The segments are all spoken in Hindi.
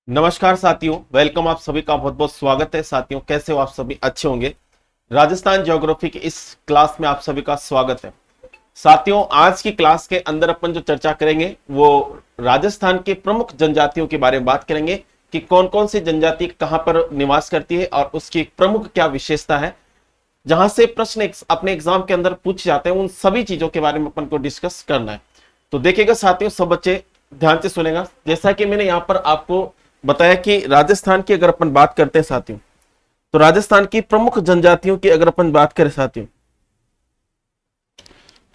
नमस्कार साथियों, वेलकम। आप सभी का बहुत बहुत स्वागत है। साथियों, कैसे हो आप सभी? अच्छे होंगे। राजस्थान ज्योग्राफी की इस क्लास में आप सभी का स्वागत है। साथियों, आज की क्लास के अंदर अपन जो चर्चा करेंगे वो राजस्थान के प्रमुख जनजातियों के बारे में बात करेंगे कि कौन कौन सी जनजाति कहां पर निवास करती है और उसकी प्रमुख क्या विशेषता है। जहां से प्रश्न अपने एग्जाम के अंदर पूछे जाते हैं, उन सभी चीजों के बारे में अपन को डिस्कस करना है। तो देखिएगा साथियों, सब बच्चे ध्यान से सुनेगा। जैसा कि मैंने यहाँ पर आपको बताया कि राजस्थान की अगर अपन बात करते हैं साथियों, तो राजस्थान की प्रमुख जनजातियों की अगर अपन बात करें साथियों,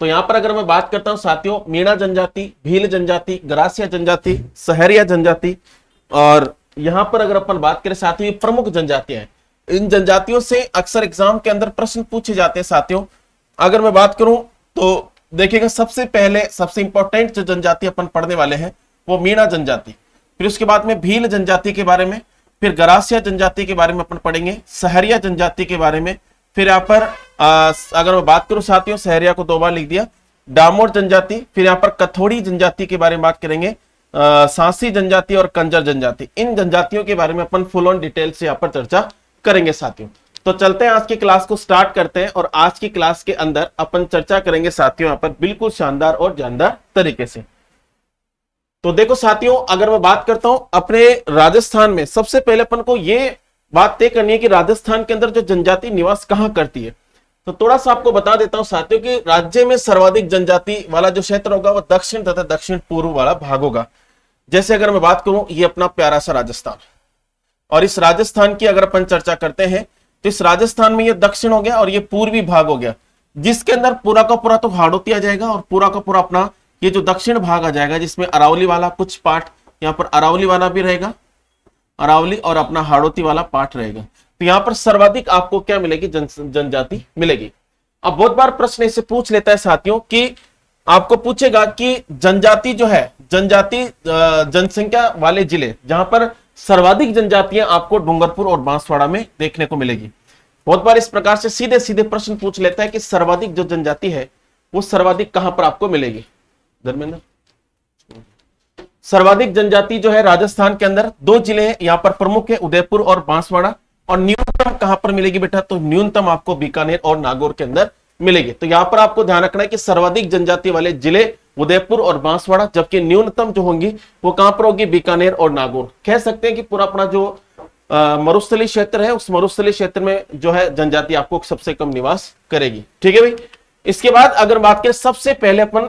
तो यहां पर अगर मैं बात करता हूं साथियों, मीणा जनजाति, भील जनजाति, गरासिया जनजाति, सहरिया जनजाति, और यहां पर अगर अपन बात करें साथियों, ये प्रमुख जनजातियां हैं। इन जनजातियों से अक्सर एग्जाम के अंदर प्रश्न पूछे जाते हैं साथियों। अगर मैं बात करूं तो देखिएगा, सबसे पहले सबसे इंपॉर्टेंट जो जनजाति अपन पढ़ने वाले हैं वो मीणा जनजाति, फिर उसके बाद में भील जनजाति के बारे में, फिर गरासिया जनजाति के बारे में अपन पढ़ेंगे, सहरिया जनजाति के बारे में, फिर यहाँ पर अगर मैं बात करूं साथियों, सहरिया को 2 बार लिख दिया, डामोर जनजाति, फिर यहाँ पर कथोड़ी जनजाति के बारे में बात करेंगे, सांसी जनजाति और कंजर जनजाति। इन जनजातियों के बारे में अपन फुल ऑन डिटेल से यहाँ पर चर्चा करेंगे साथियों। तो चलते हैं, आज की क्लास को स्टार्ट करते हैं और आज की क्लास के अंदर अपन चर्चा करेंगे साथियों यहाँ पर बिल्कुल शानदार और जानदार तरीके से। तो देखो साथियों, अगर मैं बात करता हूं अपने राजस्थान में, सबसे पहले अपन को ये बात तय करनी है कि राजस्थान के अंदर जो जनजाति निवास कहां करती है। तो थोड़ा सा आपको बता देता हूं साथियों कि राज्य में सर्वाधिक जनजाति वाला जो क्षेत्र होगा वो दक्षिण तथा दक्षिण पूर्व वाला भाग होगा। जैसे अगर मैं बात करूं, ये अपना प्यारा सा राजस्थान, और इस राजस्थान की अगर अपन चर्चा करते हैं तो इस राजस्थान में ये दक्षिण हो गया और ये पूर्वी भाग हो गया, जिसके अंदर पूरा का पूरा तो हाड़ौती आ जाएगा और पूरा का पूरा अपना ये जो दक्षिण भाग आ जाएगा, जिसमें अरावली वाला कुछ पार्ट, यहाँ पर अरावली वाला भी रहेगा, अरावली और अपना हाड़ौती वाला पार्ट रहेगा। तो यहाँ पर सर्वाधिक आपको क्या मिलेगी? जनजाति मिलेगी। अब बहुत बार प्रश्न ऐसे पूछ लेता है साथियों कि आपको पूछेगा कि जनजाति जो है, जनजाति जनसंख्या वाले जिले जहां पर सर्वाधिक जनजातियां आपको डूंगरपुर और बांसवाड़ा में देखने को मिलेगी। बहुत बार इस प्रकार से सीधे सीधे प्रश्न पूछ लेता है कि सर्वाधिक जो जनजाति है वो सर्वाधिक कहां पर आपको मिलेगी। धर्मेंद्र, सर्वाधिक जनजाति जो है राजस्थान के अंदर 2 जिले हैं, यहाँ पर प्रमुख है उदयपुर और बांसवाड़ा। और न्यूनतम कहां पर मिलेगी बेटा? तो न्यूनतम आपको बीकानेर और नागौर के अंदर मिलेगी। तो यहाँ पर आपको ध्यान रखना है कि सर्वाधिक जनजाति वाले जिले उदयपुर और बांसवाड़ा, जबकि न्यूनतम जो होंगी वो कहां पर होगी? बीकानेर और नागौर। कह सकते हैं कि पूरा अपना जो मरुस्थलीय क्षेत्र है, उस मरुस्थलीय क्षेत्र में जो है जनजाति आपको सबसे कम निवास करेगी। ठीक है भाई। इसके बाद अगर बात करें, सबसे पहले अपन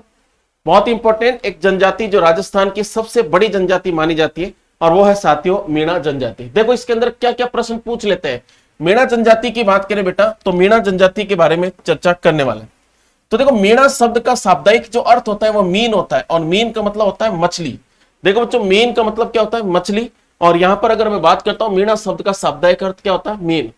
बहुत इंपॉर्टेंट एक जनजाति जो राजस्थान की सबसे बड़ी जनजाति मानी जाती है, और वो है साथियों मीणा जनजाति। देखो इसके अंदर क्या क्या प्रश्न पूछ लेते हैं। मीणा जनजाति की बात करें बेटा, तो मीणा जनजाति के बारे में चर्चा करने वाले। तो देखो, मीणा शब्द का शाब्दिक जो अर्थ होता है वो मीन होता है, और मीन का मतलब होता है मछली। देखो बच्चों, मीन का मतलब क्या होता है? मछली। और यहां पर अगर मैं बात करता हूं, मीणा शब्द का शाब्दिक अर्थ क्या होता है? मीन।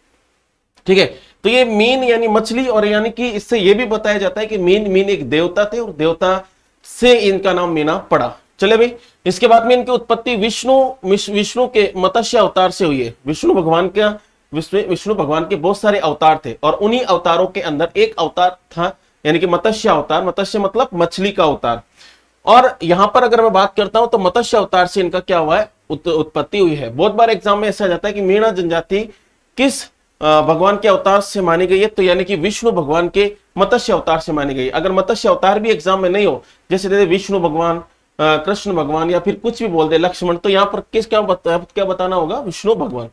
ठीक है। तो ये मीन यानी मछली, और यानी कि इससे यह भी बताया जाता है कि मीन एक देवता थे और देवता से इनका नाम मीना पड़ा। चले भाई। इसके बाद में इनकी उत्पत्ति विष्णु के मत्स्य अवतार से हुई है। विष्णु भगवान के बहुत सारे अवतार थे, और उन्हीं अवतारों के अंदर एक अवतार था यानी कि मत्स्य अवतार। मत्स्य मतलब मछली का अवतार। और यहां पर अगर मैं बात करता हूं तो मत्स्य अवतार से इनका क्या हुआ है? उत्पत्ति हुई है। बहुत बार एग्जाम में ऐसा जाता है कि मीणा जनजाति किस भगवान के अवतार से मानी गई है? तो यानी कि विष्णु भगवान के मत्स्य अवतार से मानी गई। अगर मत्स्य अवतार भी एग्जाम में नहीं हो, जैसे दे विष्णु भगवान, कृष्ण भगवान, या फिर कुछ भी बोल दे, लक्ष्मण, तो यहाँ पर क्या बताना होगा? विष्णु भगवान।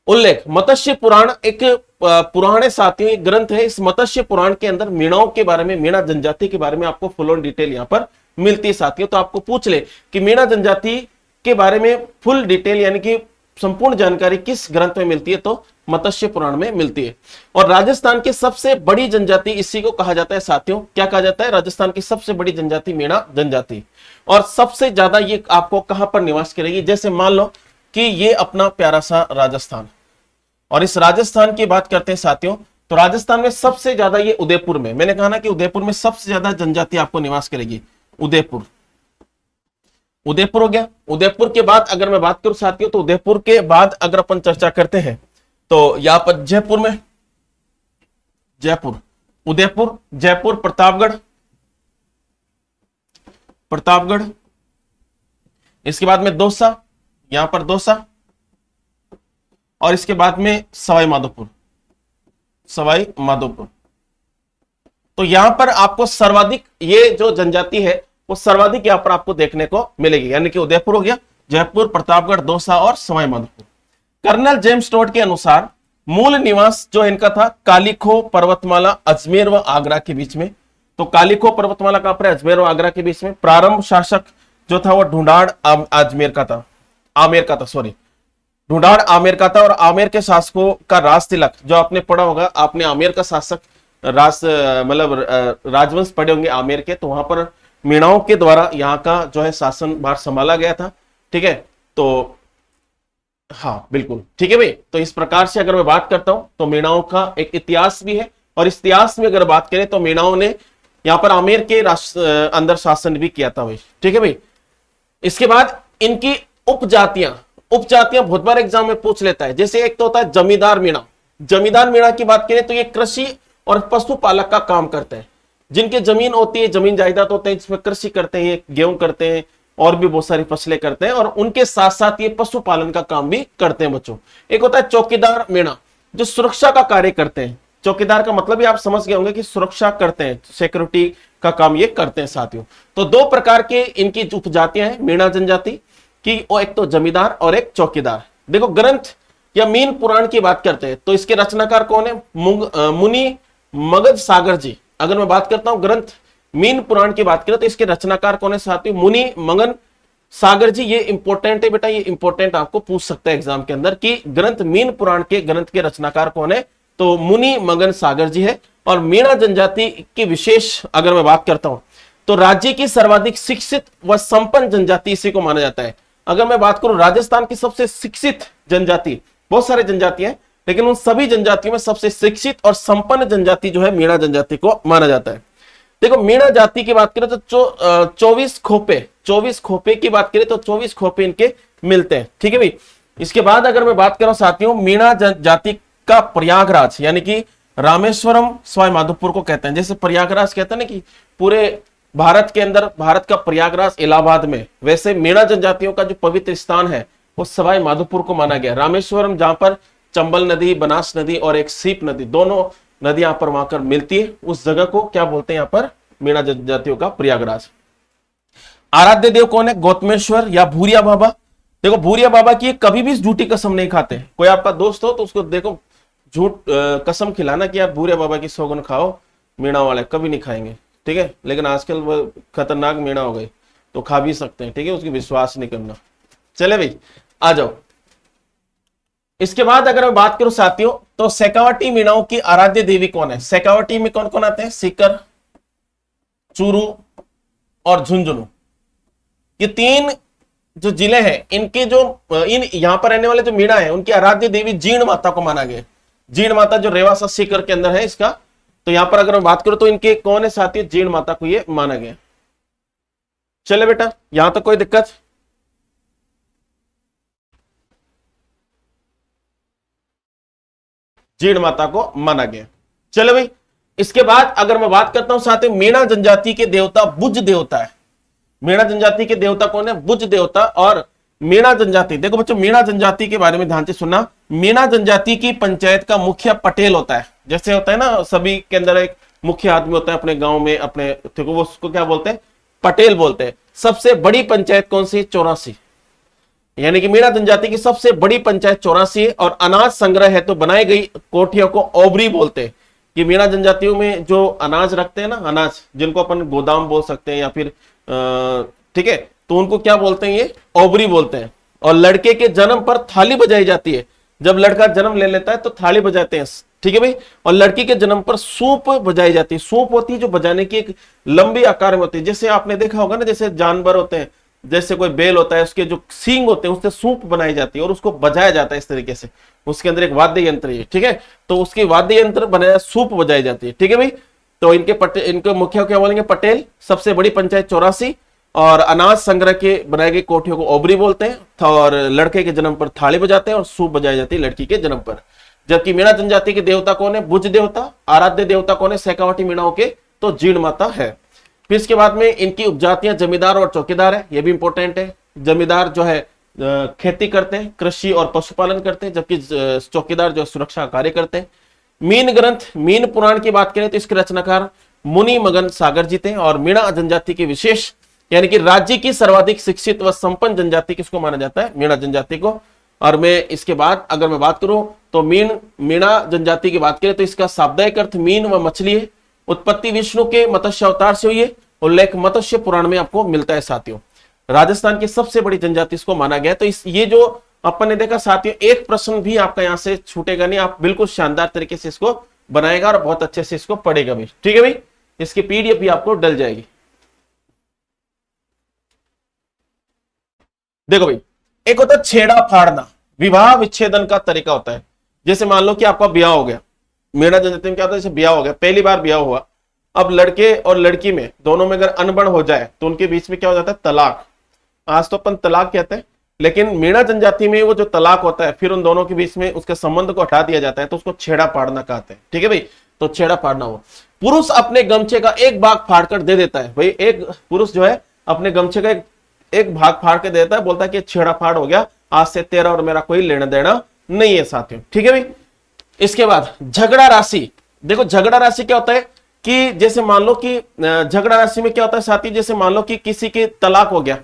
उल्लेख, मत्स्य पुराण एक पुराण है साथियों, एक ग्रंथ है। इस मत्स्य पुराण के अंदर मीणाओं के बारे में, मीणा जनजाति के बारे में आपको फुल ऑन डिटेल यहाँ पर मिलती है साथियों। तो आपको पूछ ले कि मीणा जनजाति के बारे में फुल डिटेल यानी कि संपूर्ण जानकारी किस ग्रंथ में मिलती है? तो मत्स्य पुराण में मिलती है। और राजस्थान की सबसे बड़ी जनजाति इसी को कहा जाता है साथियों। क्या कहा जाता है? राजस्थान की सबसे बड़ी जनजाति मीणा जनजाति। और सबसे ज्यादा ये आपको कहां पर निवास करेगी? जैसे मान लो कि ये अपना प्यारा सा राजस्थान, और इस राजस्थान की बात करते हैं साथियों, तो राजस्थान में सबसे ज्यादा ये उदयपुर में, मैंने कहा ना कि उदयपुर में सबसे ज्यादा जनजाति आपको निवास करेगी। उदयपुर हो गया। उदयपुर के बाद अगर मैं बात करूं साथियों, तो उदयपुर के बाद अगर अपन चर्चा करते हैं तो यहां पर जयपुर में, उदयपुर, जयपुर, प्रतापगढ़, इसके बाद में दौसा, यहां पर दौसा, और इसके बाद में सवाई माधोपुर, सवाई माधोपुर। तो यहां पर आपको सर्वाधिक ये जो जनजाति है वो सर्वाधिक यहां पर आपको देखने को मिलेगी, यानी कि उदयपुर हो गया, जयपुर, प्रतापगढ़, दौसा और Sawai Madhopur. Colonel James Tod के अनुसार मूल निवास जो इनका था कालीखो पर्वतमाला, अजमेर व आगरा के बीच में। तो कालीखो पर्वतमाला कहां पर है? अजमेर व आगरा के बीच में। प्रारंभ शासक जो था वो ढूंढाड़ अजमेर का था, आमेर का था, सॉरी, ढूंढाड़ आमेर का था। और आमेर के शासकों का राज तिलक जो आपने पढ़ा होगा, आपने आमेर का शासक राज मतलब राजवंश पढ़े होंगे आमेर के, तो वहां पर मीणाओं के द्वारा यहाँ का जो है शासन भार संभाला गया था। ठीक है, तो हाँ बिल्कुल ठीक है भाई। तो इस प्रकार से अगर मैं बात करता हूं तो मीणाओं का एक इतिहास भी है, और इस इतिहास में अगर बात करें तो मीणाओं ने यहाँ पर आमेर के अंदर शासन भी किया था भाई। ठीक है भाई। इसके बाद इनकी उपजातियां बहुत बार एग्जाम में पूछ लेता है। जैसे एक तो होता है जमींदार मीणा। जमींदार मीणा की बात करें तो ये कृषि और पशुपालक का काम करते हैं। जिनकी जमीन होती है, जमीन जायदाद होते हैं, जिसमें कृषि करते हैं, गेहूं करते हैं और भी बहुत सारी फसलें करते हैं, और उनके साथ साथ ये पशुपालन का काम भी करते हैं बच्चों। एक होता है चौकीदार मीणा, जो सुरक्षा का कार्य करते हैं। चौकीदार का मतलब भी आप समझ गए होंगे कि सुरक्षा करते हैं, सिक्योरिटी का काम ये करते हैं साथियों। तो दो प्रकार के इनकी उपजातियां हैं मीणा जनजाति की, एक तो जमींदार और एक चौकीदार। देखो ग्रंथ या मीन पुराण की बात करते हैं तो इसके रचनाकार कौन है? मुनि मगध सागर जी। अगर मैं बात करता हूं ग्रंथ मीन पुराण की बात करें तो इसके रचनाकार कौन है साथियों? मुनि मगन सागर जी। ये इंपॉर्टेंट है बेटा, ये इंपॉर्टेंट आपको पूछ सकता है एग्जाम के अंदर कि ग्रंथ मीन पुराण के ग्रंथ के रचनाकार कौन है? तो मुनि मगन सागर जी है। और मीणा जनजाति की विशेष अगर मैं बात करता हूं तो राज्य की सर्वाधिक शिक्षित व संपन्न जनजाति इसी को माना जाता है। अगर मैं बात करूं राजस्थान की सबसे शिक्षित जनजाति, बहुत सारे जनजातियां हैं लेकिन उन सभी जनजातियों में सबसे शिक्षित और संपन्न जनजाति जो है मीणा जनजाति को माना जाता है। देखो मीणा जाति की बात करें तो 24 खोपे की बात करें तो 24 खोपे इनके मिलते हैं। ठीक है भाई। इसके बाद अगर मैं बात करूं साथियों मीणा जाति का प्रयागराज यानी कि रामेश्वरम सवाई माधोपुर को कहते हैं। जैसे प्रयागराज कहते हैं ना कि पूरे भारत के अंदर भारत का प्रयागराज इलाहाबाद में, वैसे मीणा जनजातियों का जो पवित्र स्थान है वो सवाई माधोपुर को माना गया। रामेश्वरम जहां पर चंबल नदी, बनास नदी और एक सीप नदी, दोनों नदी यहां पर वहां कर मिलती है, उस जगह को क्या बोलते हैं यहां पर? मीणा जनजातियों का प्रयागराज। आराध्य देव कौन है? गौतमेश्वर या भूरिया बाबा। देखो भूरिया बाबा की कभी भी झूठी कसम नहीं खाते। कोई आपका दोस्त हो तो उसको देखो झूठ कसम खिलाना कि यार भूरिया बाबा की सौगन खाओ, मीणा वाले कभी नहीं खाएंगे। ठीक है, लेकिन आजकल वो खतरनाक मीणा हो गई तो खा भी सकते हैं। ठीक है, उसकी विश्वास नहीं करना। चले भाई आ जाओ। इसके बाद अगर मैं बात करूं साथियों तो शेखावटी मीणाओं की आराध्य देवी कौन है? शेखावटी में कौन कौन आते हैं? सीकर, चूरू और झुंझुनू। ये तीन जो जिले हैं इनके जो इन यहां पर रहने वाले जो मीणा है उनकी आराध्य देवी जीण माता को माना गया। जीण माता जो रेवासा सीकर के अंदर है इसका, तो यहां पर अगर मैं बात करूं तो इनके कौन है साथियों? जीण माता को ये माना गया। चले बेटा यहां तक कोई दिक्कत? जीण माता को माना गया। चलो भाई इसके बाद अगर मैं बात करता हूं साथियों मीणा जनजाति के देवता बुज देवता है। मीणा जनजाति के देवता कौन है? बुज देवता। और मीणा जनजाति, देखो बच्चों मीणा जनजाति के बारे में ध्यान से सुनना। मीणा जनजाति की पंचायत का मुखिया पटेल होता है। जैसे होता है ना सभी के अंदर एक मुख्य आदमी होता है अपने गांव में, अपने देखो वो उसको क्या बोलते हैं? पटेल बोलते हैं। सबसे बड़ी पंचायत कौन सी? 84। यानी कि मीणा जनजाति की सबसे बड़ी पंचायत 84 है। और अनाज संग्रह है तो बनाई गई कोठियों को ओबरी बोलते हैं। कि मीणा जनजातियों में जो अनाज रखते हैं ना, अनाज जिनको अपन गोदाम बोल सकते हैं या फिर ठीक है, तो उनको क्या बोलते हैं? ये ओबरी बोलते हैं। और लड़के के जन्म पर थाली बजाई जाती है। जब लड़का जन्म ले लेता है तो थाली बजाते हैं। ठीक है भाई। और लड़की के जन्म पर सूप बजाई जाती है। सूप होती है जो बजाने की एक लंबी आकार में होती है। जैसे आपने देखा होगा ना, जैसे जानवर होते हैं, जैसे कोई बैल होता है उसके जो सींग होते हैं उससे सूप बनाई जाती है और उसको बजाया जाता है इस तरीके से। उसके अंदर एक वाद्य यंत्र है। ठीक है, तो उसके वाद्य यंत्र बनाया, सूप बजाई जाती है। ठीक है भाई। तो इनके मुखिया क्या बोलेंगे? पटेल। सबसे बड़ी पंचायत 84। और अनाज संग्रह के बनाए गए कोठियों को ओबरी बोलते हैं। और लड़के के जन्म पर थाली बजाते हैं और सूप बजाई जाती है लड़की के जन्म पर। जबकि मीणा जनजाति के देवता कौन है? बुज देवता। आराध्य देवता कौन है? शेखावटी मीणाओं के तो जीण माता है। फिर इसके बाद में इनकी उपजातियां जमींदार और चौकीदार है। यह भी इंपॉर्टेंट है। जमींदार जो है खेती करते हैं, कृषि और पशुपालन करते हैं, जबकि चौकीदार जो सुरक्षा कार्य करते हैं। मीन ग्रंथ, मीन पुराण की बात करें तो इसके रचनाकार मुनि मगन सागर जी थे। और मीणा जनजाति की विशेष यानी कि राज्य की सर्वाधिक शिक्षित व संपन्न जनजाति किसको माना जाता है? मीणा जनजाति को। और मैं इसके बाद अगर मैं बात करूं तो मीणा जनजाति की बात करें तो इसका शाब्दिक अर्थ मीन व मछली है। उत्पत्ति विष्णु के मत्स्य अवतार से हुई है। उल्लेख मत्स्य पुराण में आपको मिलता है साथियों। राजस्थान की सबसे बड़ी जनजाति इसको माना गया है। तो ये जो अपन ने देखा साथियों, एक प्रश्न भी आपका यहां से छूटेगा नहीं। आप बिल्कुल शानदार तरीके से इसको बनाएगा और बहुत अच्छे से इसको पढ़ेगा भी। ठीक है भाई, इसकी पीडीएफ भी आपको डल जाएगी। देखो भाई, एक होता है छेड़ा फाड़ना, विवाह विच्छेदन का तरीका होता है। जैसे मान लो कि आपका ब्याह हो गया, मेरा जनजाति में क्या होता है, जैसे ब्याह हो गया, पहली बार ब्याह हुआ, अब लड़के और लड़की में दोनों में अगर अनबन हो जाए तो उनके बीच में क्या हो जाता है? तलाक। आज तो अपन तलाक कहते हैं, लेकिन मीणा जनजाति में वो जो तलाक होता है, फिर उन दोनों के बीच में उसके संबंध को हटा दिया जाता है, तो उसको छेड़ा फाड़ना कहते हैं। ठीक है भाई, तो छेड़ा फाड़ना हो। पुरुष अपने गमछे का एक भाग फाड़कर दे देता है। भाई एक पुरुष जो है अपने गमछे का एक भाग फाड़ के देता है, बोलता है कि छेड़ा फाड़ हो गया, आज से तेरा और मेरा कोई लेना देना नहीं है साथियों। ठीक है भाई, इसके बाद झगड़ा राशि। देखो झगड़ा राशि क्या होता है कि जैसे मान लो कि झगड़ा राशि में क्या होता है साथी, जैसे मान लो कि किसी के तलाक हो गया,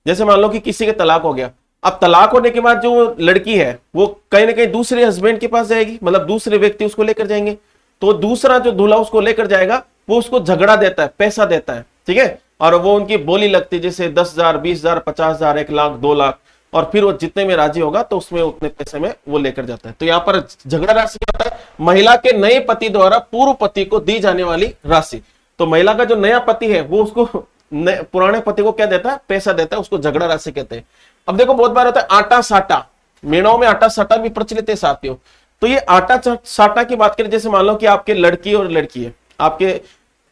जैसे मान लो कि किसी के तलाक हो गया, अब तलाक होने के बाद जो लड़की है वो कहीं ना कहीं दूसरे हस्बैंड के पास जाएगी, मतलब दूसरे व्यक्ति उसको लेकर जाएंगे, तो दूसरा जो दूल्हा उसको लेकर जाएगा वो उसको झगड़ा देता है, पैसा देता है। ठीक है, और वो उनकी बोली लगती है, जैसे 10,000, 20,000, 50,000, 1 लाख, 2 लाख, और फिर वो जितने में राजी होगा तो उसमें उतने पैसे में वो लेकर जाता है। तो यहाँ पर झगड़ा राशि क्या होता है? महिला के नए पति द्वारा पूर्व पति को दी जाने वाली राशि। तो महिला का जो नया पति है वो उसको पुराने पति को क्या देता है? पैसा देता है, उसको झगड़ा राशि कहते हैं। अब देखो बहुत बार होता है आटा साटा, मीणाओं में आटा साटा भी प्रचलित है साथियों। तो ये आटा साटा की बात करें, जैसे मान लो कि आपके लड़की और लड़की है, आपके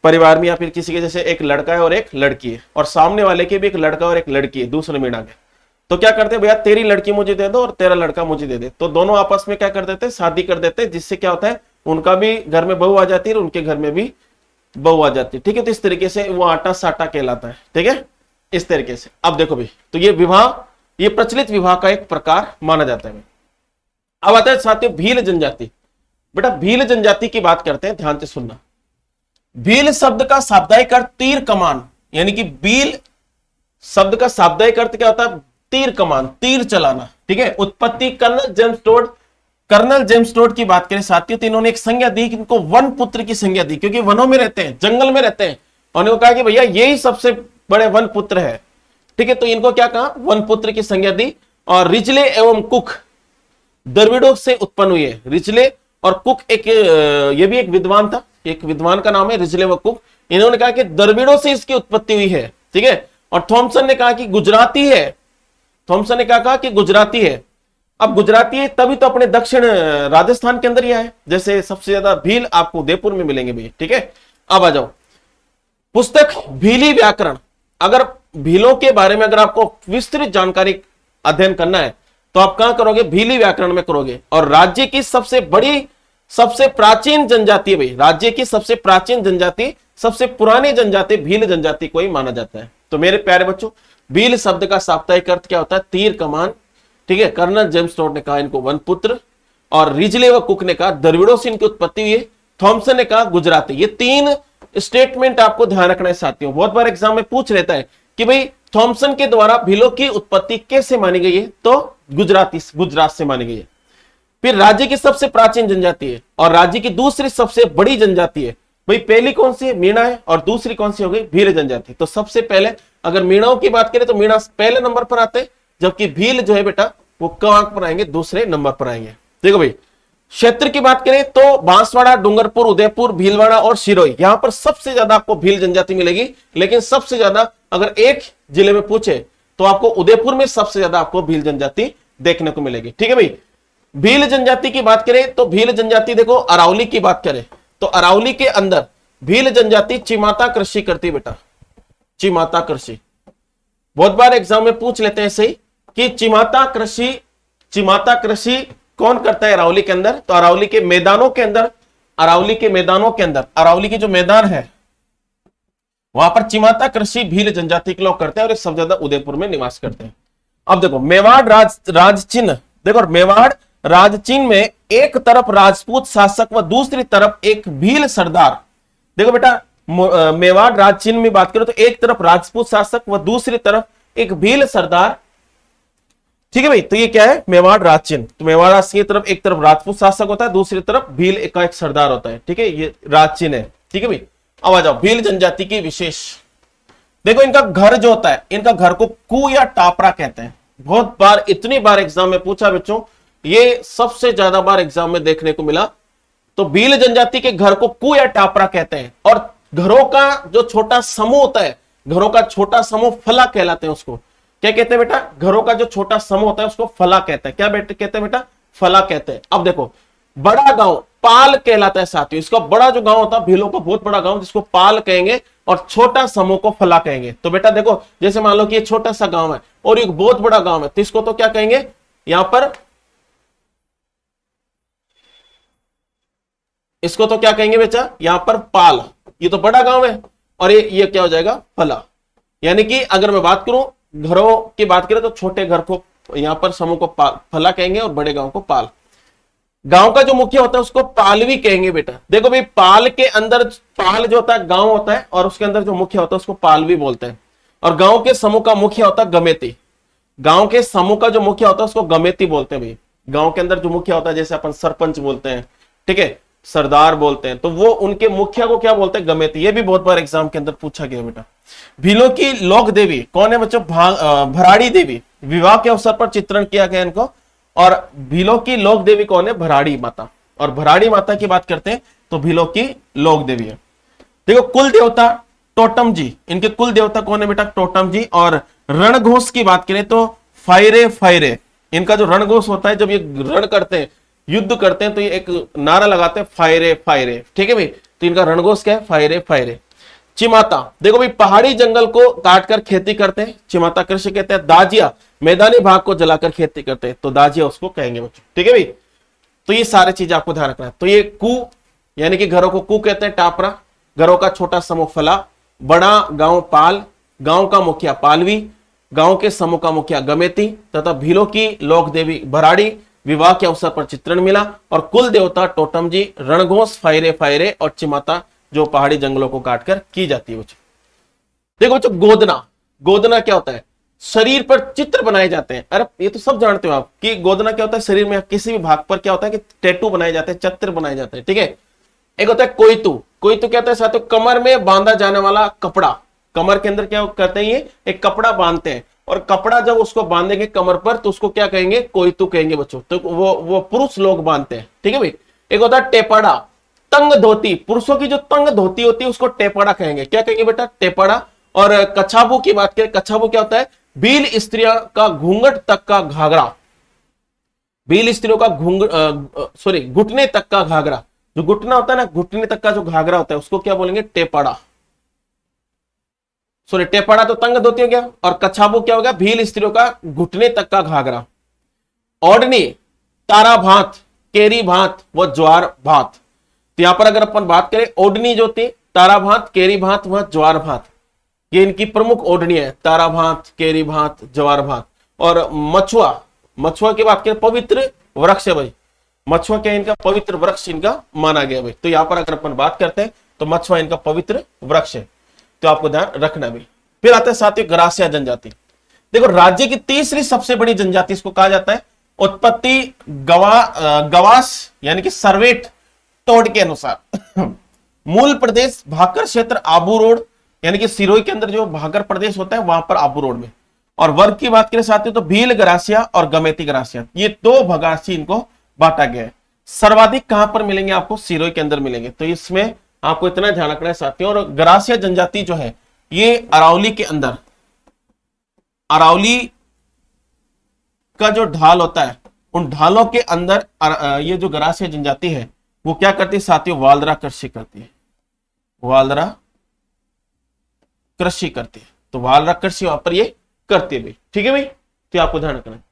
परिवार में या फिर किसी के जैसे एक लड़का है और एक लड़की है, और सामने वाले के भी एक लड़का और एक लड़की है दूसरे मीणा के, तो क्या करते हैं भैया, तेरी लड़की मुझे दे दो और तेरा लड़का मुझे दे दे। तो दोनों आपस में क्या कर देते हैं? शादी कर देते हैं, जिससे क्या होता है, उनका भी घर में बहू आ जाती है और उनके घर में भी बहू आ जाती है। ठीक है, तो इस तरीके से वो आटा साटा कहलाता है। ठीक है, इस तरीके से। अब देखो भाई, तो ये विवाह, ये प्रचलित विवाह का एक प्रकार माना जाता है। अब आता है साथियों भील जनजाति। बेटा भील जनजाति की बात करते हैं, ध्यान से सुनना। भील शब्द का शाब्दिक अर्थ तीर कमान, यानी कि भील शब्द का शाब्दिक अर्थ क्या होता है? तीर कमान, तीर चलाना। ठीक है, उत्पत्ति कर्नल जेम्स टोड की बात करें साथियों, तो इन्होंने एक संज्ञा दी, इनको वन पुत्र की संज्ञा दी, क्योंकि वनों में रहते हैं, जंगल में रहते हैं, और उन्होंने कहा कि भैया यही सबसे बड़े वन पुत्र है। ठीक है, तो इनको क्या कहा? वन पुत्र की संज्ञा दी। और रिचले एवं कुक द्रविड़ों से उत्पन्न हुई है। रिचले और कुक एक ये भी एक विद्वान था, एक विद्वान का नाम है रिचले व कुक। इन्होंने कहा कि द्रविड़ों से इसकी उत्पत्ति हुई है। ठीक है, और थॉमसन ने कहा कि गुजराती है। थॉमसन ने क्या कहा कि गुजराती है। अब गुजराती है तभी तो अपने दक्षिण राजस्थान के अंदर ही है। जैसे सबसे ज्यादा भील आपको उदयपुर में मिलेंगे भैया। ठीक है, अब आ जाओ पुस्तक भीली व्याकरण। अगर भीलों के बारे में अगर आपको विस्तृत जानकारी अध्ययन करना है तो आप कहां करोगे? भीली व्याकरण में करोगे। और राज्य की सबसे बड़ी, सबसे प्राचीन जनजाति, भाई राज्य की सबसे प्राचीन जनजाति, सबसे पुरानी जनजाति भील जनजाति को ही माना जाता है। तो मेरे प्यारे बच्चों, भील शब्द का शाब्दिक अर्थ क्या होता है? तीर कमान। ठीक है, कर्नल जेम्स टोड ने कहा इनको वन पुत्र, और रिजले व कुक ने कहा द्रविड़ों से इनकी उत्पत्ति हुई है, थॉमसन ने कहा गुजराती। ये 3 स्टेटमेंट आपको ध्यान रखना है साथियों। बहुत बार एग्जाम में पूछ लेता है कि भाई थॉमसन के द्वारा भीलों की उत्पत्ति कैसे मानी गई है? तो गुजरात से मानी गई है। फिर राज्य की सबसे प्राचीन जनजाति है और राज्य की दूसरी सबसे बड़ी जनजाति है। भाई पहली कौन सी है? मीणा है, और दूसरी कौन सी हो गई? भील जनजाति। तो सबसे पहले अगर मीणाओं की बात करें तो मीणा पहले नंबर पर आते हैं, जबकि भील जो है बेटा वो कहां पर आएंगे? दूसरे नंबर पर आएंगे। देखो भाई क्षेत्र की बात करें तो बांसवाड़ा, डूंगरपुर, उदयपुर, भीलवाड़ा और सिरोही, यहां पर सबसे ज्यादा आपको भील जनजाति मिलेगी। लेकिन सबसे ज्यादा अगर एक जिले में पूछे तो आपको उदयपुर में सबसे ज्यादा आपको भील जनजाति देखने को मिलेगी। ठीक है भाई, भील जनजाति की बात करें तो भील जनजाति देखो, अरावली की बात करें तो अरावली के अंदर भील जनजाति चिमाता कृषि करती बेटा, चिमाता कृषि। बहुत बार एग्जाम में पूछ लेते हैं सही कि चिमाता कृषि कौन करता है अरावली के अंदर? तो अरावली के मैदानों के अंदर, अरावली की जो मैदान है वहां पर चिमाता कृषि भील जनजाति के लोग करते हैं, और सबसे ज्यादा उदयपुर में निवास करते हैं। अब देखो मेवाड़ राज चिन्ह, देखो मेवाड़ राज चिन्ह में एक तरफ राजपूत शासक व दूसरी तरफ एक भील सरदार। देखो बेटा मेवाड़ राज चिन्ह में बात करो तो एक तरफ राजपूत शासक व दूसरी तरफ एक भील सरदार। ठीक है भाई, तो ये क्या है मेवाड़ राज चिन्ह। तो मेवाड़ राज की तरफ एक तरफ राजपूत शासक होता है, दूसरी तरफ भील का एक सरदार होता है। ठीक है, ये राज चिन्ह है। ठीक है भाई, अब आ जाओ भील जनजाति की विशेष। देखो इनका घर जो होता है, इनका घर को कू या टापरा कहते हैं। बहुत बार, इतनी बार एग्जाम में पूछा बच्चों, ये सबसे ज्यादा बार एग्जाम में देखने को मिला। तो भील जनजाति के घर को कू या टापरा कहते हैं। और घरों का जो छोटा समूह होता है, घरों का छोटा समूह फला कहलाते हैं। उसको क्या कहते हैं बेटा? घरों का जो छोटा समूह होता है उसको फला कहते हैं। क्या बेटे कहते हैं बेटा? फला कहते हैं। अब देखो बड़ा गांव पाल कहलाता है साथियों। इसका बड़ा जो गांव होता है भीलों का बहुत बड़ा गांव, जिसको पाल कहेंगे, और छोटा समूह को फला कहेंगे। तो बेटा देखो जैसे मान लो कि ये छोटा सा गांव है और एक बहुत बड़ा गांव है, तो इसको तो क्या कहेंगे यहां पर? इसको तो क्या कहेंगे बेटा यहां पर? पाल। ये तो बड़ा गांव है और ये क्या हो जाएगा? फला। यानी कि अगर मैं बात करूं घरों की बात करें तो छोटे घर को यहां पर समूह को फला कहेंगे और बड़े गांव को पाल। गांव का जो मुखिया होता है उसको पालवी कहेंगे बेटा। देखो भाई पाल के अंदर, पाल जो होता है गांव होता है और उसके अंदर जो मुखिया होता है उसको पालवी बोलते हैं। और गांव के समूह का मुखिया होता है गमेती। गांव के समूह का जो मुखिया होता है उसको गमेती बोलते हैं भाई। गांव के अंदर जो मुखिया होता है, जैसे अपन सरपंच बोलते हैं, ठीक है, सरदार बोलते हैं, तो वो उनके मुखिया को क्या बोलते हैं? गमेती। ये भी बहुत बार एग्जाम के अंदर पूछा गया बेटा। भीलों की लोक देवी कौन है बच्चों? भराड़ी देवी। विवाह के अवसर पर चित्रण किया गया इनको। और भीलों की लोक देवी कौन है? भराड़ी माता। और भराड़ी माता की बात करते हैं तो भीलों की लोक देवी है। देखो कुल देवता टोटम जी, इनके कुल देवता कौन है बेटा? टोटम जी। और रणघोष की बात करें तो फायरे फायरे। इनका जो रणघोष होता है, जब ये रण करते हैं, युद्ध करते हैं, तो ये एक नारा लगाते हैं फायरे फायरे। ठीक है भाई, तो इनका रणघोष क्या है? फायरे फायरे। चिमाता, देखो भाई पहाड़ी जंगल को काटकर खेती करते हैं, चिमाता कृषि कहते हैं। दाजिया मैदानी भाग को जलाकर खेती करते हैं, तो दाजिया उसको कहेंगे बच्चों। ठीक है भाई, तो ये सारी चीज आपको ध्यान रखना है। तो ये कू यानी कि घरों को कू कहते हैं, टापरा, घरों का छोटा समूह फला, बड़ा गांव पाल, गांव का मुखिया पालवी, गांव के समूह का मुखिया गमेती, तथा भीलों की लोक देवी भराड़ी। विवाह के अवसर पर चित्रण मिला। और कुल देवता टोटम जी, रणघोष फायरे फायरे, और चिमाता जो पहाड़ी जंगलों को काटकर की जाती है बच्चों। देखो बच्चों गोदना, गोदना क्या होता है? शरीर पर चित्र बनाए जाते हैं। अरे ये तो सब जानते हो आप कि गोदना क्या होता है? शरीर में किसी भी भाग पर क्या होता है कि टैटू बनाए जाते हैं, चित्र बनाए जाते हैं। ठीक है, एक होता है कोयतू। कोयतू क्या होता है साथियों? कमर में बांधा जाने वाला कपड़ा। कमर के अंदर क्या करते हैं? ये एक कपड़ा बांधते हैं, और कपड़ा जब उसको बांधेंगे कमर पर तो उसको क्या कहेंगे? कोयतू कहेंगे बच्चों। तो वो पुरुष लोग बांधते हैं। ठीक है भाई। एक होता है टेपड़ा, तंग धोती। पुरुषों की जो तंग धोती होती है उसको टेपड़ा कहेंगे। क्या कहेंगे बेटा? टेपड़ा। और कछाबू की बात करें, कछाबू क्या होता है? भील स्त्रियों का घूंघट तक का घाघरा। भील स्त्रियों का घुटने तक का घाघरा। जो घुटना होता है ना, घुटने तक का जो घाघरा होता है उसको क्या बोलेंगे? टेपड़ा। सॉरी, टेपड़ा तो तंग धोती हो गया, और कछाबू क्या हो गया? भील स्त्रियों का घुटने तक का घाघरा। ओढ़नी तारा भात, केरी भात व ज्वार भात। तो यहां पर अगर अपन बात करें, ओढ़नी जो थी तारा भात, केरी भात व ज्वार भात, ये इनकी प्रमुख ओढ़नी है। तारा भात, केरी भात, ज्वार भात। और मछुआ, मछुआ की बात करें पवित्र वृक्ष है भाई। मछुआ क्या इनका? पवित्र वृक्ष इनका माना गया भाई। तो यहां पर अगर अपन बात करते हैं तो मछुआ इनका पवित्र वृक्ष है, तो आपको ध्यान रखना भी। फिर आता है साथियों गरासिया जनजाति। देखो राज्य की तीसरी सबसे बड़ी जनजाति इसको कहा जाता है। उत्पत्ति गवास यानी कि सर्वेट तोड़ के अनुसार। मूल प्रदेश भाकर क्षेत्र आबू रोड, यानी कि सिरोही के अंदर जो भाकर प्रदेश होता है वहां पर आबू रोड में। और वर्ग की बात करें साथियों तो भील गरासिया और गमेती गरासिया, ये दो भगासी इनको बांटा गया है। सर्वाधिक कहां पर मिलेंगे आपको? सिरोही के अंदर मिलेंगे। तो इसमें आपको इतना ध्यान रखना है साथियों। और गरासिया जनजाति जो है ये अरावली के अंदर, अरावली का जो ढाल होता है उन ढालों के अंदर ये जो गरासिया जनजाति है वो क्या करती है साथियों? वालरा कृषि करती है। वालरा कृषि करती है, तो वालरा कृषि वहां पर ये करती है भाई। ठीक है भाई, तो आपको ध्यान रखना है।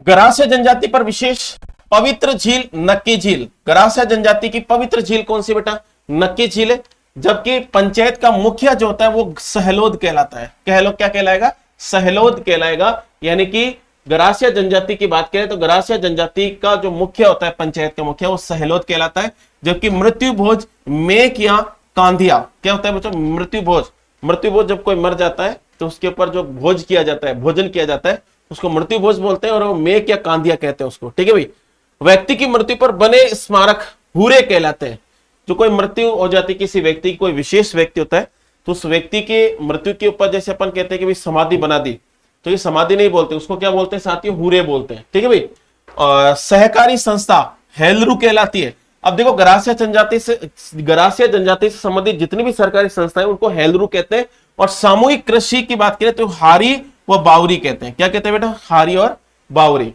गरासिया जनजाति पर विशेष पवित्र झील नक्की झील। गरासिया जनजाति की पवित्र झील कौन सी बेटा? नक्की झील है। जबकि पंचायत का मुखिया जो होता है वो सहलोद कहलाता है। कहलो क्या कहलाएगा? सहलोद कहलाएगा। यानी कि गरासिया जनजाति की बात करें तो गरासिया जनजाति का जो मुखिया होता है, पंचायत का मुखिया, वो सहेलोत कहलाता है। जबकि मृत्यु भोज मेक या कांधिया क्या होता है बच्चों? मृत्यु भोज। मृत्यु भोज जब कोई मर जाता है तो उसके ऊपर जो भोज किया जाता है, भोजन किया जाता है, उसको मृत्यु भोज बोलते हैं और वो मेक या कांधिया कहते हैं उसको। ठीक है भाई। व्यक्ति की मृत्यु पर बने स्मारक हुरे कहलाते हैं। जो कोई मृत्यु हो जाती है किसी व्यक्ति की, कोई विशेष व्यक्ति होता है, तो उस व्यक्ति के मृत्यु के ऊपर जैसे अपन कहते हैं कि भाई समाधि बना दी, तो ये समाधि नहीं बोलते, उसको क्या बोलते हैं साथियों? हुरे बोलते हैं। ठीक है भाई। सहकारी संस्था हेलरू कहलाती है। अब देखो गरासिया जनजाति से संबंधित जितनी भी सरकारी संस्थाएं उनको हेलरू कहते हैं। और सामूहिक कृषि की बात करें तो हारी व बावरी कहते हैं। क्या कहते हैं बेटा? हारी और बावरी।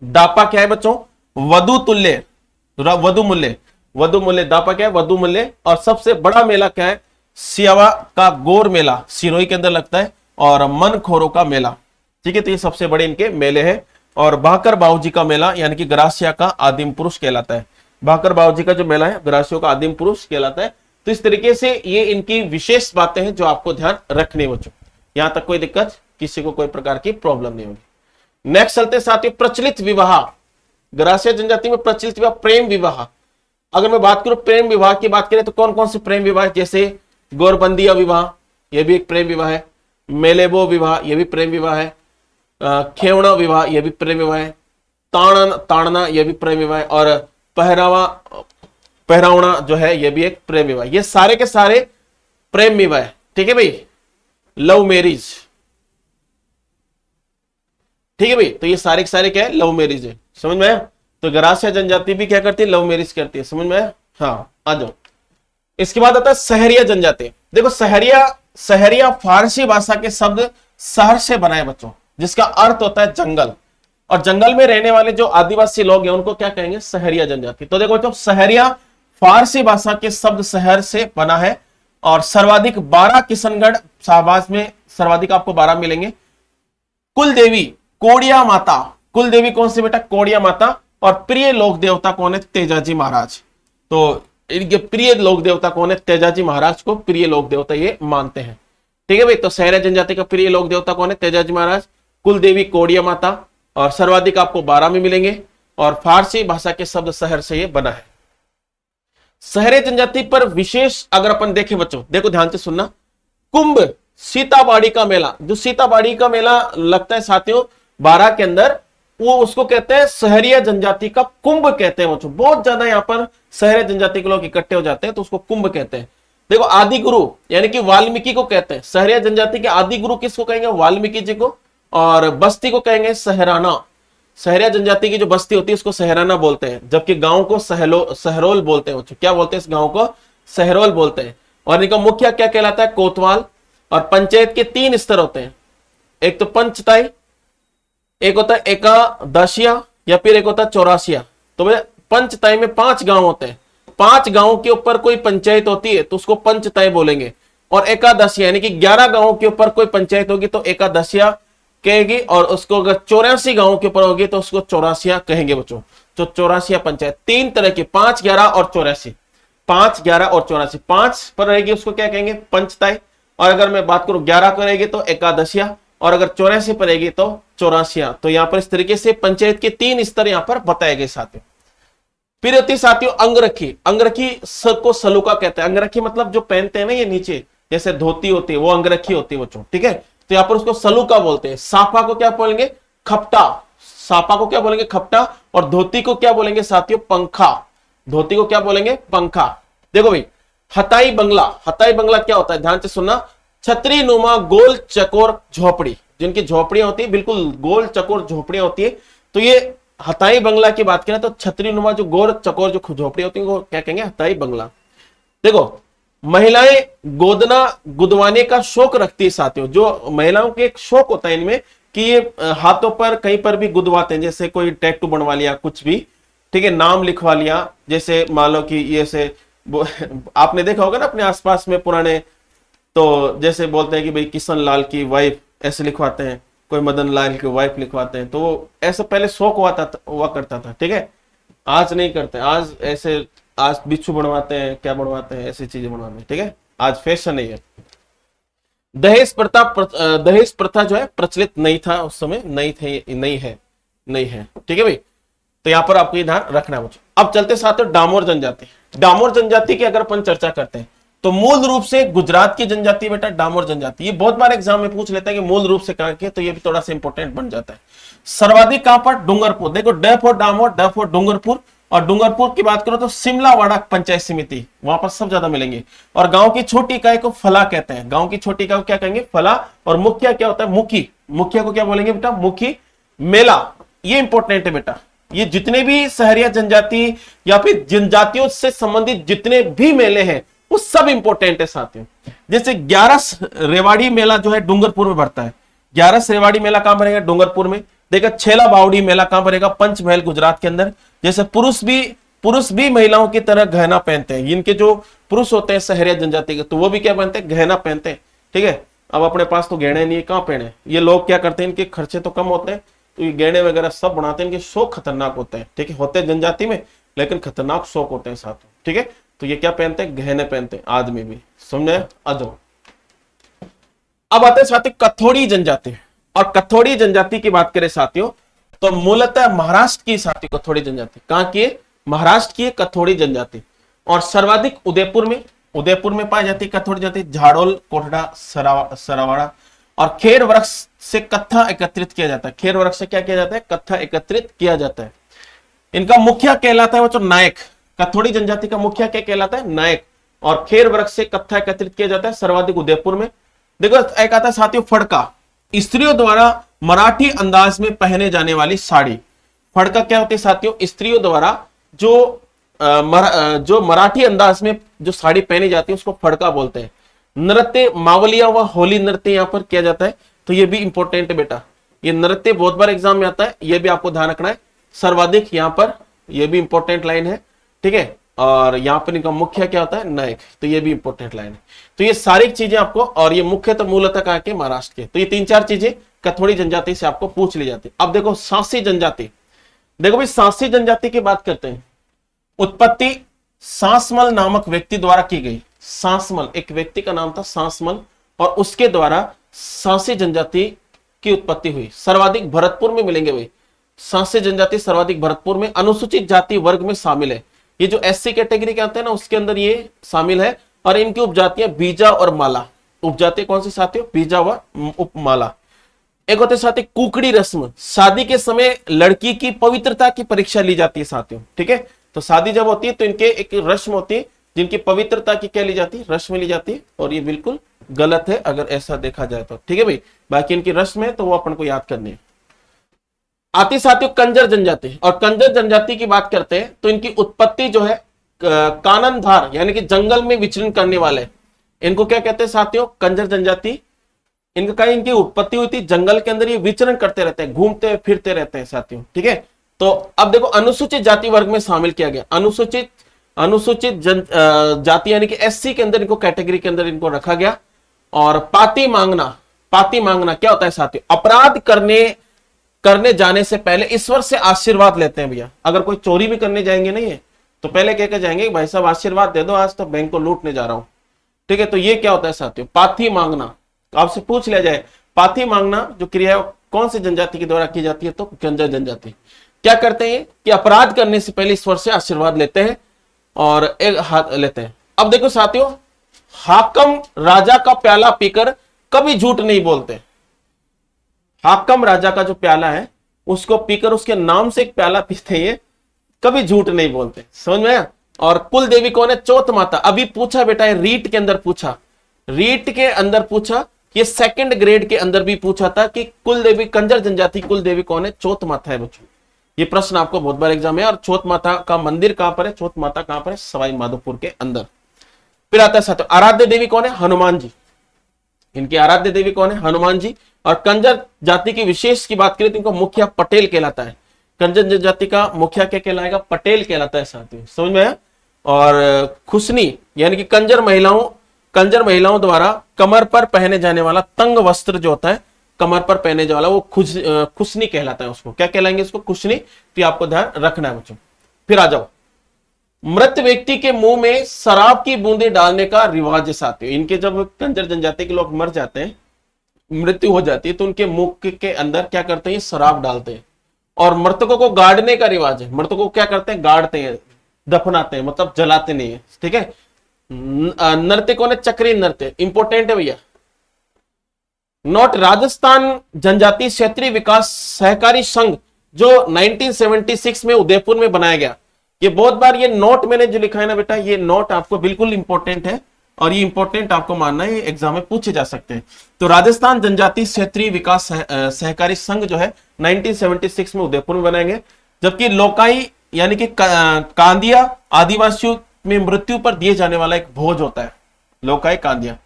दापा क्या है बच्चों? वधु तुल्य, वधु मूल्य। वधु मूल्य दापा क्या है? वधु मूल्य। और सबसे बड़ा मेला क्या है? सियावा का गोर मेला सिरोही के अंदर लगता है, और मन खोरों का मेला। ठीक है। तो ये सबसे बड़े इनके मेले हैं। और भाकर बाबूजी का मेला यानी कि गरासिया का आदिम पुरुष कहलाता है। भाकर बाबूजी का जो मेला है गरासियों का आदिम पुरुष कहलाता है। तो इस तरीके से ये इनकी विशेष बातें हैं जो आपको ध्यान रखनी बच्चों। यहां तक कोई दिक्कत, किसी को कोई प्रकार की प्रॉब्लम नहीं होगी। नेक्स्ट चलते साथियों, प्रचलित विवाह। गरासिया जनजाति में प्रचलित विवाह प्रेम विवाह। अगर मैं बात करूं प्रेम विवाह की बात करें तो कौन कौन से प्रेम विवाह? जैसे गोरबंदिया विवाह, यह भी एक प्रेम विवाह है। मेलेबो विवाह, यह भी प्रेम विवाह है। खेवना विवाह, यह भी प्रेम विवाह है। ताड़ना, यह भी प्रेम विवाह है। और पहरावना जो है यह भी एक प्रेम विवाह। ये सारे के सारे प्रेम विवाह है। ठीक है भाई। Love marriage. ठीक है भाई। तो ये सारे के सारे क्या है? लव मैरिज है। समझ में आया? तो गरासिया जनजाति भी क्या करती है? लव मैरिज करती है। समझ में आया? हाँ, आ जाओ। इसके बाद आता है सहरिया जनजाति। देखो सहरिया फारसी भाषा के शब्द सहर से बना है बच्चों, जिसका अर्थ होता है जंगल। और जंगल में रहने वाले जो आदिवासी लोग हैं उनको क्या कहेंगे? सहरिया जनजाति। तो देखो बच्चों, सहरिया फारसी भाषा के शब्द शहर से बना है। और सर्वाधिक 12 किशनगढ़ शाहबाज में सर्वाधिक आपको 12 मिलेंगे। कुल देवी कोड़िया माता। कुल देवी कौन सी बेटा? कोड़िया माता। और प्रिय लोक देवता कौन है? तेजाजी महाराज। तो इनके प्रिय लोक देवता कौन है? तेजाजी महाराज को प्रिय लोक देवता ये मानते हैं। ठीक है भाई। तो सहरिया जनजाति का प्रिय लोक देवता कौन है? तेजाजी महाराज। कुल देवी कोड़िया माता। और सर्वाधिक आपको 12 में मिलेंगे। और फारसी भाषा के शब्द शहर से ये बना है। सहरिया जनजाति पर विशेष अगर अपन देखें बच्चों, देखो ध्यान से सुनना। कुंभ सीताबाड़ी का मेला, जो सीताबाड़ी का मेला लगता है साथियों 12 के अंदर, वो उसको कहते हैं सहरिया जनजाति का कुंभ कहते हैं बच्चों। बहुत ज्यादा यहाँ पर सहरिया जनजाति के लोग इकट्ठे हो जाते हैं तो उसको कुंभ कहते हैं। देखो आदि गुरु यानी कि वाल्मीकि को कहते हैं। सहरिया जनजाति के आदि गुरु किसको कहेंगे? वाल्मीकि जी को। और बस्ती को कहेंगे सहराना। सहरिया जनजाति की जो बस्ती होती है उसको सहराना बोलते हैं, जबकि गांव को सहरोल बोलते हैं। क्या बोलते हैं इस गांव को? सहरोल बोलते हैं। और इनका मुखिया क्या कहलाता है? कोतवाल। और पंचायत के 3 स्तर होते हैं। एक तो पंचताई, एक होता है एकादशिया, या फिर एक होता है चौरासिया। तो पंचताई में 5 गांव होते हैं। 5 गांवों के ऊपर कोई पंचायत होती है तो उसको पंचताई बोलेंगे। और एकादशिया यानी कि 11 गांवों के ऊपर कोई पंचायत होगी तो एकादशिया कहेगी। और उसको अगर 84 गांवों के ऊपर होगी तो उसको चौरासिया कहेंगे बच्चों। तो चौरासिया पंचायत 3 तरह की, 5, 11 और 84। 5, 11 और 84। 5 पर रहेगी उसको क्या कहेंगे? पंचताई। और अगर मैं बात करूं 11 पर रहेगी तो एकादशिया। और अगर 84 पर रहेगी तो चौरासिया। तो यहां पर इस तरीके से पंचायत के 3 स्तर यहां पर बताए गए साथियों। फिर होती साथियों अंगरखी। अंगरखी को सलूका कहते हैं। अंगरखी मतलब जो पहनते हैं ना ये नीचे, जैसे धोती होती है, वो अंगरखी होती है बच्चों। ठीक है। तो यहां पर उसको सलूका बोलते हैं। साफा को क्या बोलेंगे? खपटा। साफा को क्या बोलेंगे? खपटा। और धोती को क्या बोलेंगे साथियों? पंखा। धोती को क्या बोलेंगे? पंखा। देखो भाई, हताई बंगला। हताई बंगला क्या होता है? ध्यान से सुनना। छतरी नुमा गोल चकोर झोपड़ी, जिनकी झोपड़ियां होती है बिल्कुल गोल चकोर झोपड़ियां होती है। तो ये हताई बंगला की बात करें तो छतरी नुमा जो गोल चकोर जो झोपड़ी होती है वो क्या कहेंगे? हताई बंगला। देखो महिलाएं गोदना गुदवाने का शौक रखती है साथियों। जो महिलाओं के एक शौक होता है इनमें कि ये हाथों पर कहीं पर भी गुदवाते हैं, जैसे कोई टैटू बनवा लिया, कुछ भी। ठीक है। नाम लिखवा लिया, जैसे मान लो कि ये से आपने देखा होगा ना अपने आसपास में पुराने, तो जैसे बोलते हैं कि भाई किशन लाल की वाइफ ऐसे लिखवाते हैं, कोई मदन लाल की वाइफ लिखवाते हैं। तो ऐसा पहले शौक हुआ करता था। ठीक है। आज नहीं करते। आज ऐसे आज बिच्छू बनवाते हैं, क्या बनवाते हैं, ऐसी चीजें बनवाते हैं। ठीक है। आज फैशन नहीं है। दहेज प्रथा जो है प्रचलित नहीं था उस समय, नहीं है। ठीक है भाई, तो यहां पर आपको ये ध्यान रखना है मुझे। अब चलते साथ डामोर जनजाति। डामोर जनजाति की अगर अपन चर्चा करते हैं तो मूल रूप से गुजरात की जनजाति बेटा डामोर जनजाति। ये बहुत बार एग्जाम में पूछ लेता है कि मूल रूप से कहां के, तो ये भी थोड़ा सा इंपॉर्टेंट बन जाता है। सर्वाधिक कहां पर? डूंगरपुर। देखो ड फॉर डामोर, ड फॉर डूंगरपुर। और डूंगरपुर की बात करो तो सिमलावाड़ा पंचायत समिति, वहां पर सब ज्यादा मिलेंगे। और गांव की छोटी इकाई को फला कहते हैं। गांव की छोटी इकाई को क्या कहेंगे? फला। और मुखिया क्या होता है? मुखी। मुखिया को क्या बोलेंगे बेटा? मुखी। मेला, ये इंपॉर्टेंट है बेटा। ये जितने भी सहरिया जनजाति या फिर जनजातियों से संबंधित जितने भी मेले हैं वो सब इंपॉर्टेंट है साथियों। जैसे 11 रेवाड़ी मेला जो है डूंगरपुर में बढ़ता है। 11 रेवाड़ी मेला कहां बनेगा? डूंगरपुर में। देखा छेला बावड़ी मेला कहां बनेगा? पंचमहल गुजरात के अंदर। जैसे पुरुष भी महिलाओं की तरह गहना पहनते हैं। इनके जो पुरुष होते हैं सहरिया जनजाति के, तो वो भी क्या पहनते हैं? गहना पहनते हैं। ठीक है, अब अपने पास तो गहने नहीं है, कहां पहने? ये लोग क्या करते हैं, इनके खर्चे तो कम होते हैं तो ये गहने वगैरह सब बनाते हैं। इनके शौक खतरनाक होते हैं। ठीक है, होते हैं जनजाति में लेकिन खतरनाक शौक होते हैं साथ। ठीक है, तो ये क्या पहनते हैं? गहने पहनते हैं, आदमी भी। समझे? अजो अब आते हैं साथियों कथोड़ी जनजाति। और कथोड़ी जनजाति की बात करें साथियों तो मूलतः महाराष्ट्र की साथियों कथोड़ी जनजाति। कहां की? महाराष्ट्र की कथोड़ी जनजाति। और सर्वाधिक उदयपुर में पाई जाती है कथोड़ी जनजाति। झाड़ोल, कोटड़ा, सरावाड़ा। और खेर वृक्ष से कत्था एकत्रित किया जाता है। खेर वृक्ष से क्या किया जाता है? कत्था एकत्रित किया जाता है। इनका मुखिया कहलाता है वो जो नायक। कथोड़ी जनजाति का मुखिया क्या कहलाता है? नायक। और खेर वृक्ष से कत्था एकत्रित किया जाता है सर्वाधिक उदयपुर में। देखो एक आता है साथियों फड़का, स्त्रियों द्वारा मराठी अंदाज में पहने जाने वाली साड़ी। फड़का क्या होती है साथियों? स्त्रियों द्वारा जो मराठी अंदाज में जो साड़ी पहनी जाती है उसको फड़का बोलते हैं। नृत्य मावलिया व होली नृत्य यहां पर किया जाता है, तो ये भी इंपॉर्टेंट है बेटा। ये नृत्य बहुत बार एग्जाम में आता है, ये भी आपको ध्यान रखना है। सर्वाधिक यहां पर, ये भी इंपॉर्टेंट लाइन है। ठीक है, और यहां पर इनका मुख्य क्या होता है? नायक, तो ये भी इंपॉर्टेंट लाइन है। तो ये सारी चीजें आपको, और ये मुख्य तो मूलतः कहां के? महाराष्ट्र के। तो ये 3-4 चीजें कथोड़ी जनजाति से आपको पूछ ली जाती। अब देखो सांसी जनजाति। देखो भाई सांसी जनजाति की बात करते हैं। उत्पत्ति सांसमल नामक व्यक्ति द्वारा की गई। सांसमल एक व्यक्ति का नाम था सांसमल, और उसके द्वारा सांसी जनजाति की उत्पत्ति हुई। सर्वाधिक भरतपुर में मिलेंगे भाई। सांसी जनजाति सर्वाधिक भरतपुर में। अनुसूचित जाति वर्ग में शामिल है। ये जो एससी कैटेगरी के आते हैं ना उसके अंदर ये शामिल है। और इनकी उपजातियां बीजा और माला। उपजाति कौन सी साथियों? बीजा व उपमाला। एक होते साथी कुकड़ी रस्म। शादी के समय लड़की की पवित्रता की परीक्षा ली जाती है साथियों। ठीक है, तो शादी जब होती है तो इनके एक रस्म होती है जिनकी पवित्रता की क्या ली जाती है? रस्म ली जाती है। और ये बिल्कुल गलत है अगर ऐसा देखा जाए तो। ठीक है भाई, बाकी इनकी रस्म है तो वो अपन को याद करनी है। आती साथियों कंजर जनजाति। और कंजर जनजाति की बात करते हैं तो इनकी उत्पत्ति जो है काननधार यानी कि जंगल में विचरण करने वाले, इनको क्या कहते हैं साथियों? कंजर जनजाति। इनकी उत्पत्ति हुई थी जंगल के अंदर। ये विचरण करते रहते हैं, घूमते फिरते रहते हैं साथियों। ठीक है, तो अब देखो अनुसूचित जाति वर्ग में शामिल किया गया। अनुसूचित जाति यानी कि एससी के अंदर इनको कैटेगरी के अंदर इनको रखा गया। और पाती मांगना क्या होता है साथियों? अपराध करने जाने से पहले ईश्वर से आशीर्वाद लेते हैं भैया। अगर कोई चोरी भी करने जाएंगे नहीं है तो पहले कहकर जाएंगे भाई साहब आशीर्वाद दे दो, आज तो बैंक को लूटने जा रहा हूं। ठीक है, तो ये क्या होता है साथियों? पाथी मांगना। आपसे पूछ लिया जाए पाथी मांगना जो क्रिया कौन सी जनजाति के द्वारा की जाती है? तो कंजर जनजाति। क्या करते हैं कि अपराध करने से पहले ईश्वर से आशीर्वाद लेते हैं और एक हाथ लेते हैं। अब देखो साथियों, हाकम राजा का प्याला पीकर कभी झूठ नहीं बोलते। हाकम राजा का जो प्याला है उसको पीकर उसके नाम से एक प्याला पीते हैं, कभी झूठ नहीं बोलते। समझ में आया? और कुल देवी कौन है? चौथ माता। अभी पूछा बेटा, रीट के अंदर पूछा, रीट के अंदर पूछा, ये सेकंड ग्रेड के अंदर भी पूछा था कि कुल देवी कंजर जनजाति कुल देवी कौन है? चौथ माता है बच्चों। ये प्रश्न आपको बहुत बार एग्जाम है। और चौथ माता का मंदिर कहां पर है? चौथ माता कहां पर है? सवाई माधोपुर के अंदर। फिर आता है साथियों आराध्य देवी कौन है? हनुमान जी। इनकी आराध्य देवी कौन है? हनुमान जी। और कंजर जाति की विशेष की बात करें तो इनका मुखिया पटेल कहलाता है। कंजर जनजाति का मुखिया क्या कहलाएगा? पटेल कहलाता है साथियों। समझ में है? और खुशनी यानी कि कंजर महिलाओं द्वारा कमर पर पहने जाने वाला तंग वस्त्र जो होता है, कमर पर पहने जाने वाला, वो खुशनी कहलाता है। उसको क्या कहलाएंगे? इसको खुशनी। तो आपको ध्यान रखना है बच्चों। फिर आ जाओ, मृत व्यक्ति के मुंह में शराब की बूंदें डालने का रिवाज है साथियों। इनके जब कंजर जनजाति के लोग मर जाते हैं, मृत्यु हो जाती है, तो उनके मुख के अंदर क्या करते हैं, शराब डालते हैं। और मृतकों को गाड़ने का रिवाज है। मृतकों को क्या करते हैं, गाड़ते हैं, दफनाते हैं, मतलब जलाते नहीं है, ठीक है। नर्तकों ने चक्री नृत्य, इंपॉर्टेंट है भैया। नोट, राजस्थान जनजाति क्षेत्रीय विकास सहकारी संघ जो 1976 में उदयपुर में बनाया गया। ये बहुत बार ये नोट मैंने जो लिखा है ना बेटा, ये नोट आपको बिल्कुल इंपॉर्टेंट है और ये इंपॉर्टेंट आपको मानना है, एग्जाम में पूछे जा सकते हैं। तो राजस्थान जनजाति क्षेत्रीय विकास सहकारी संघ जो है 1976 में उदयपुर में बनाएंगे। जबकि लोकाई यानी कि कांदिया आदिवासियों में मृत्यु पर दिए जाने वाला एक भोज होता है, लोकाई कांदिया।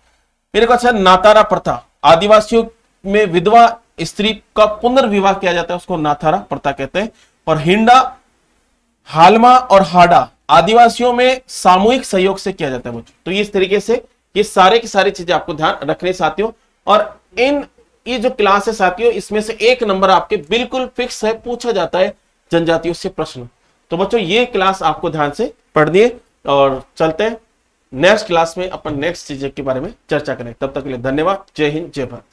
मेरे को अच्छा, नातारा प्रथा, आदिवासियों में विधवा स्त्री का पुनर्विवाह किया जाता है, उसको नाथारा प्रथा कहते हैं। और हिंडा, हालमा और हाडा आदिवासियों में सामूहिक सहयोग से किया जाता है बच्चों। तो इस तरीके से ये सारे की सारी चीजें आपको ध्यान रखनी साथियों। और ये जो क्लास है साथियों, इसमें से 1 नंबर आपके बिल्कुल फिक्स है, पूछा जाता है जनजातियों से प्रश्न। तो बच्चों ये क्लास आपको ध्यान से पढ़नी है और चलते हैं नेक्स्ट क्लास में अपन नेक्स्ट चीजें के बारे में चर्चा करें। तब तक के लिए धन्यवाद। जय हिंद, जय भारत।